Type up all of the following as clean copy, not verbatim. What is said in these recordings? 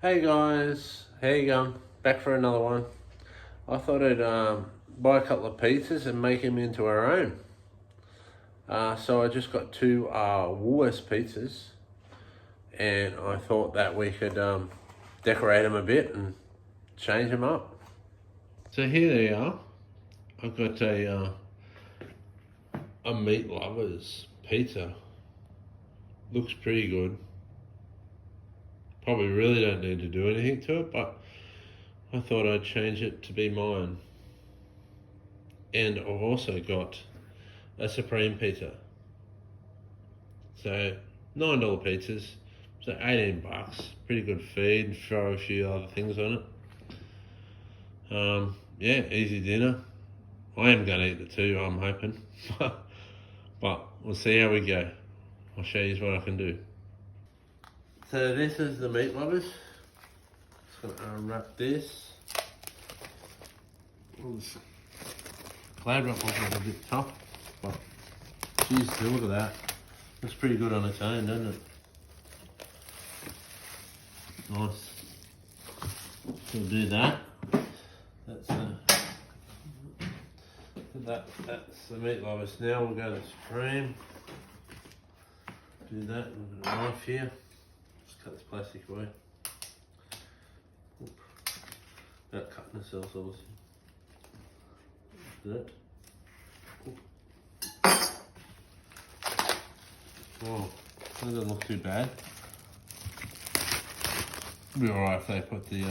Hey guys, how you going? Back for another one. I thought I'd buy a couple of pizzas and make them into our own. So I just got two Woolworths pizzas, and I thought that we could decorate them a bit and change them up. So here they are. I've got a meat lovers pizza. Looks pretty good. Probably really don't need to do anything to it, but I thought I'd change it to be mine. And I've also got a Supreme pizza. So $9 pizzas, so $18. Pretty good feed, throw a few other things on it. Yeah, easy dinner. I am going to eat the two, I'm hoping. But we'll see how we go. I'll show you what I can do. So this is the meat lovers. Just going to unwrap this. Glad wrap was a bit tough, but geez, look at that. Looks pretty good on its own, doesn't it? Nice. So we'll do that. That's the meat lovers. Now we'll go to Supreme. Do that with a knife here. Just cut this plastic away. Without cutting ourselves, obviously. Do that. Oh, that doesn't look too bad. It'll be alright if they put the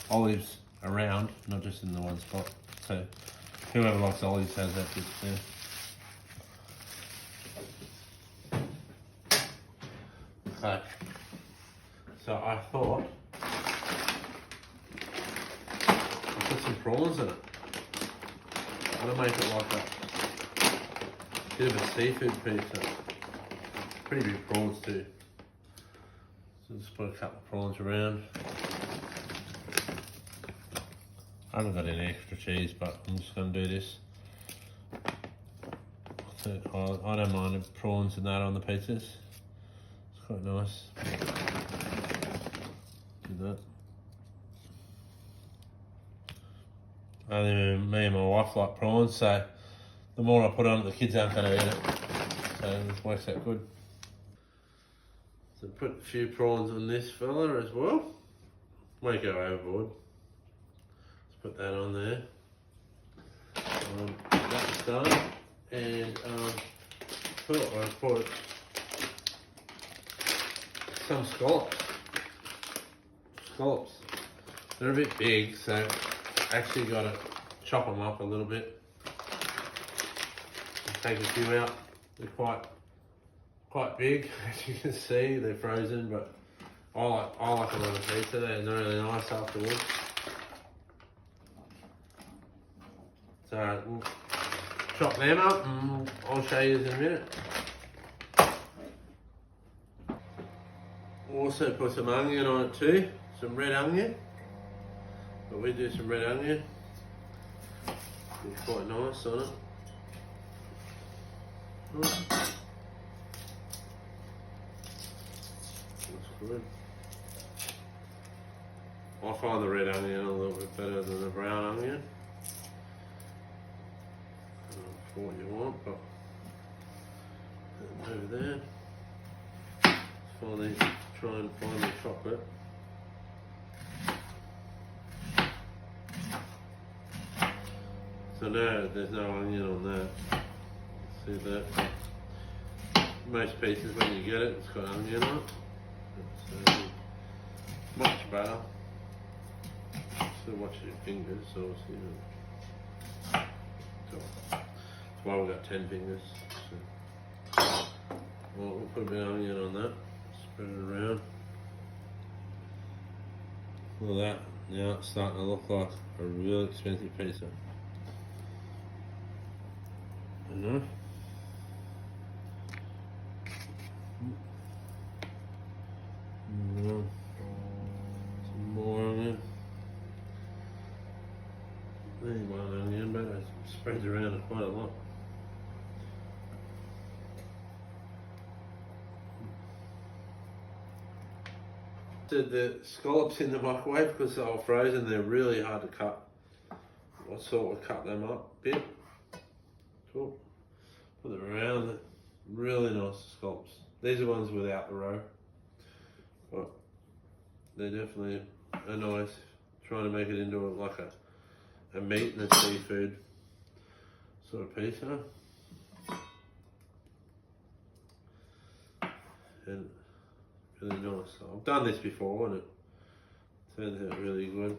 olives around, not just in the one spot. So whoever likes olives has that bit there. Okay. So I thought I'll put some prawns in it. I'm gonna make it like a bit of a seafood pizza. Pretty big prawns too. So just put a couple of prawns around. I haven't got any extra cheese, but I'm just going to do this. So I don't mind the prawns and that on the pizzas. It's quite nice. Do that. Only me and my wife like prawns, so the more I put on it, the kids aren't going to eat it. So it works out good. So put a few prawns on this fella as well. Won't go overboard. Let's put that on there. That's done. And I put some scallops. They're a bit big, so actually got to chop them up a little bit. Take a few out. They're quite big, as you can see. They're frozen, but I like them on a pizza. They're really nice afterwards. So we'll chop them up, and I'll show you in a minute. Also put some onion on it too, some red onion. But we do some red onion. It's quite nice on it. That's good. I find the red onion a little bit better than the brown onion. For what you want, but over there. Try and find the chocolate. So now there's no onion on that. See that? Most pieces when you get it, it's got onion on it. So much better. Still watch your fingers, obviously. That's why we've got 10 fingers. So. Well, we'll put a bit of onion on that. Spread it around. Look at that. Now it's starting to look like a real expensive pizza. Enough. Some more onion. Only one onion, but it spreads around quite a lot. The scallops in the microwave because they're all frozen. They're really hard to cut. I sort of cut them up a bit. Cool. Put them around it. Really nice scallops. These are ones without the roe. But they definitely are nice. Trying to make it into like a meat and a seafood sort of piece, huh? And really nice. I've done this before and it turned out really good.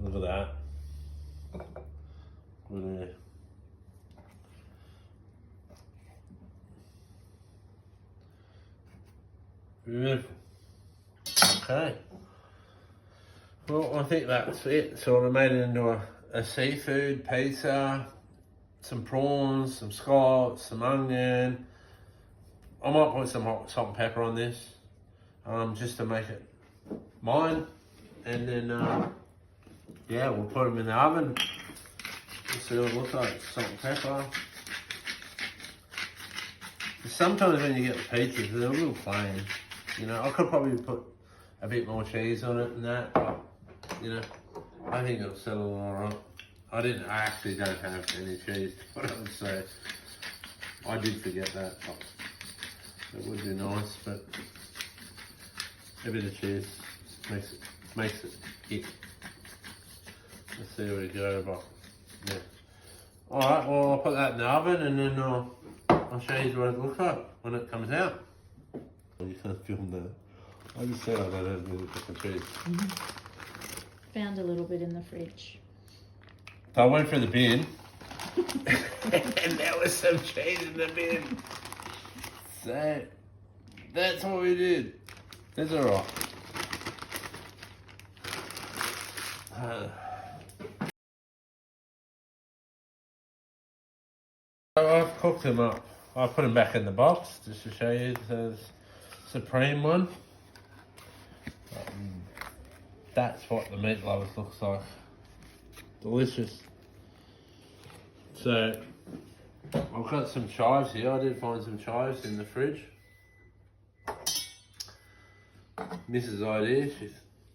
Look at that. Good. Beautiful. Okay. Well, I think that's it. So I made it into a seafood pizza, some prawns, some scallops, some onion. I might put some hot salt and pepper on this, just to make it mine. And then, yeah, we'll put them in the oven. Let's see what it looks like. Salt and pepper. Sometimes when you get the pizzas, they're a little plain. You know, I could probably put a bit more cheese on it and that, but, you know, I think it'll settle all right. I actually don't have any cheese, but I would say I did forget that. It would be nice, but a bit of cheese makes it hit. Let's see where we go, but yeah. All right, well I'll put that in the oven and then I'll show you what it looks like when it comes out. You can't film that. I just said I don't have any fucking cheese. Found a little bit in the fridge. So I went for the bin and there was some cheese in the bin. So that's what we did. That's alright. I've cooked them up. I put them back in the box just to show you the supreme one. That's what the meat lovers looks like. Delicious. So I've got some chives here. I did find some chives in the fridge. Mrs. idea.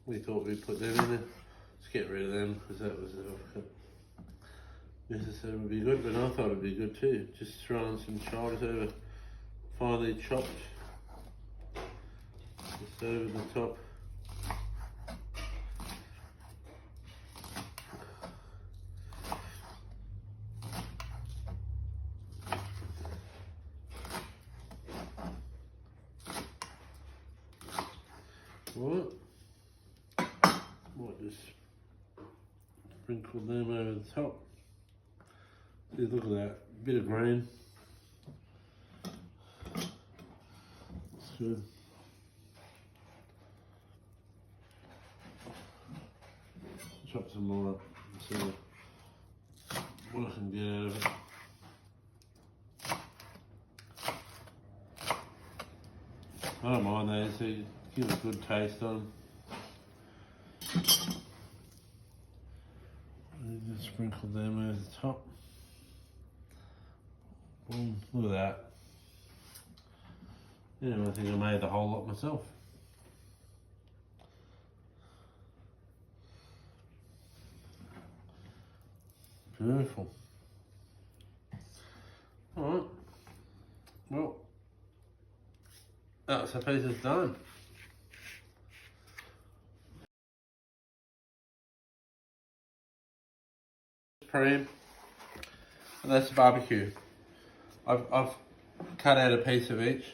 We thought we'd put them in there. Let's get rid of them because that was Mrs. said it would be good, but I thought it would be good too. Just throwing some chives over, finely chopped, just over the top. What? Might just sprinkle them over the top. See, look at that, bit of green. That's good. Chop some more up and see what I can get out of it. I don't mind those, they give a good taste on them. Just sprinkle them over the top. Boom, look at that. Yeah, I think I made the whole lot myself. Beautiful. Alright. Well, that's a piece of done. Supreme. And that's the barbecue. I've cut out a piece of each.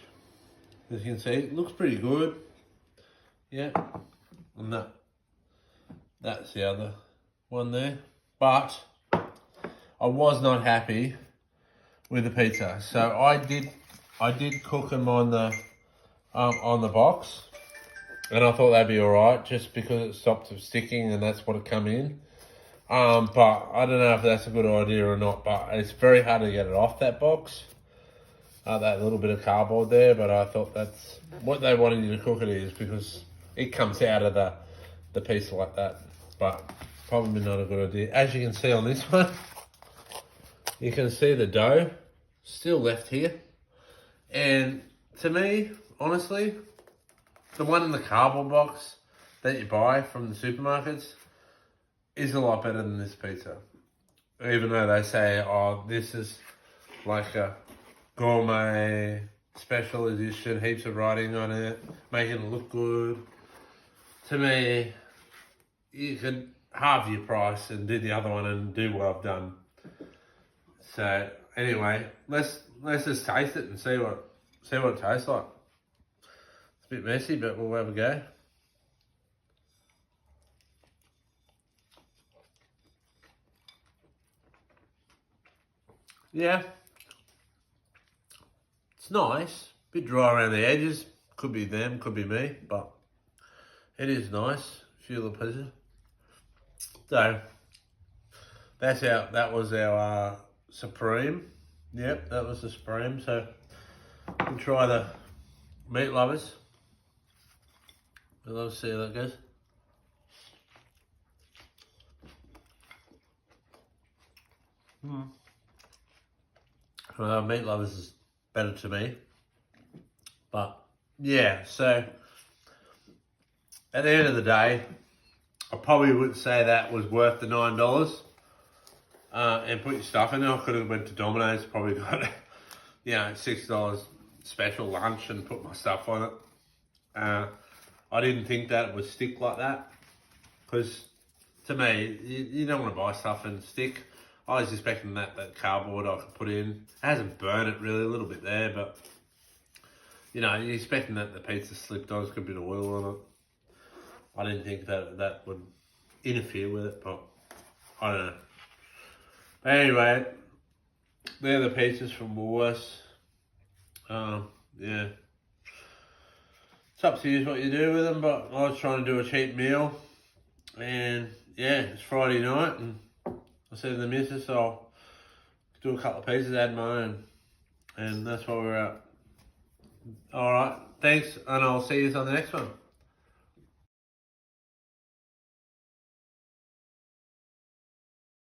As you can see, it looks pretty good. Yeah. And that's the other one there. But I was not happy with the pizza. So I did cook them on the box. And I thought that'd be alright, just because it stopped it sticking and that's what it come in. But I don't know if that's a good idea or not, but it's very hard to get it off that box. That little bit of cardboard there, but I thought that's what they wanted you to cook it is, because it comes out of the piece like that. But probably not a good idea. As you can see on this one, you can see the dough still left here. And to me, honestly, the one in the cardboard box that you buy from the supermarkets is a lot better than this pizza. Even though they say, oh, this is like a gourmet special edition, heaps of writing on it, making it look good. To me, you could halve your price and do the other one and do what I've done. So anyway, let's just taste it and see what it tastes like. It's a bit messy, but we'll have a go. Yeah, it's nice. Bit dry around the edges. Could be them, could be me, but it is nice. A few little pieces. So that was our Supreme. Yep, that was the Supreme. So we'll try the meat lovers. Let's see how that goes. Meat lovers is better to me. But yeah, so at the end of the day, I probably wouldn't say that was worth the $9. And put your stuff in there. I could have went to Domino's, probably got $6 special lunch and put my stuff on it. I didn't think that it would stick like that, because to me, you don't want to buy stuff and stick. I was expecting that cardboard I could put in. It hasn't burnt it really, a little bit there, but you're expecting that the pizza slipped on. It's got a bit of oil on it. I didn't think that would interfere with it, but I don't know. But anyway, they're the pizzas from Woolworths. Yeah. It's up to you what you do with them, but I was trying to do a cheap meal. And yeah, it's Friday night, and I said to the missus, I'll do a couple of pizzas, add my own. And that's where we're at. Alright, thanks, and I'll see you on the next one.